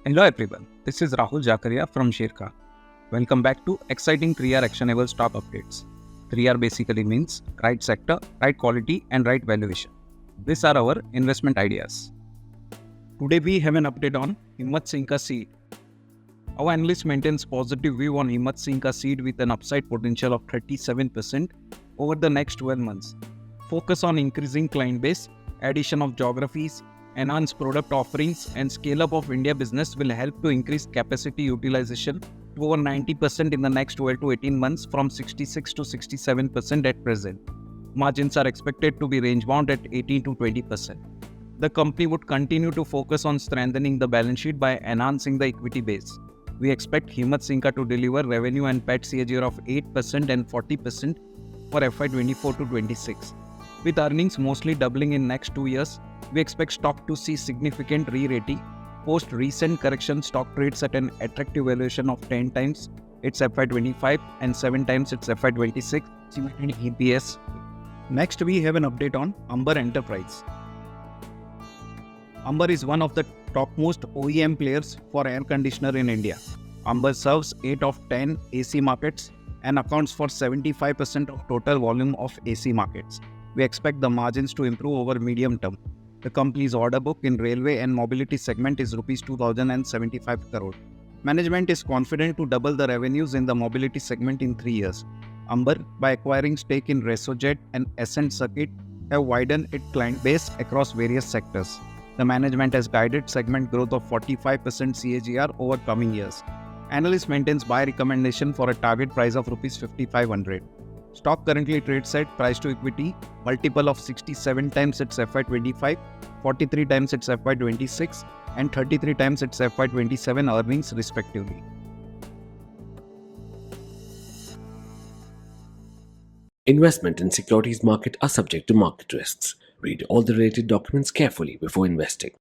Hello everyone, this is Rahul Jakaria from Sharekhan. Welcome back to exciting 3R actionable stock updates. 3R basically means right sector, right quality and right valuation. These are our investment ideas. Today we have an update on Himatsingka Seide. Our analyst maintains positive view on Himatsingka Seide with an upside potential of 37% over the next 12 months. Focus on increasing client base, addition of geographies, enhanced product offerings and scale-up of India business will help to increase capacity utilization to over 90% in the next 12 to 18 months from 66 to 67% at present. Margins are expected to be range-bound at 18 to 20%. The company would continue to focus on strengthening the balance sheet by enhancing the equity base. We expect Himatsingka to deliver revenue and PAT CAGR of 8% and 40% for FY24 to 26. With earnings mostly doubling in next 2 years, we expect stock to see significant re-rating. Post recent correction, stock trades at an attractive valuation of 10 times its FY25 and 7 times its FY26 EPS. Next, we have an update on Amber Enterprise. Amber is one of the topmost OEM players for air conditioner in India. Amber serves 8 of 10 AC markets and accounts for 75% of total volume of AC markets. We expect the margins to improve over medium term. The company's order book in railway and mobility segment is Rs 2,075 crore. Management is confident to double the revenues in the mobility segment in 3 years. Amber, by acquiring stake in Resojet and Ascent Circuit, have widened its client base across various sectors. The management has guided segment growth of 45% CAGR over coming years. Analyst maintains buy recommendation for a target price of Rs 5,500. Stock currently trades at price to equity multiple of 67 times its FY25, 43 times its FY26 and 33 times its FY27 earnings respectively. Investment in securities market are subject to market risks. Read all the related documents carefully before investing.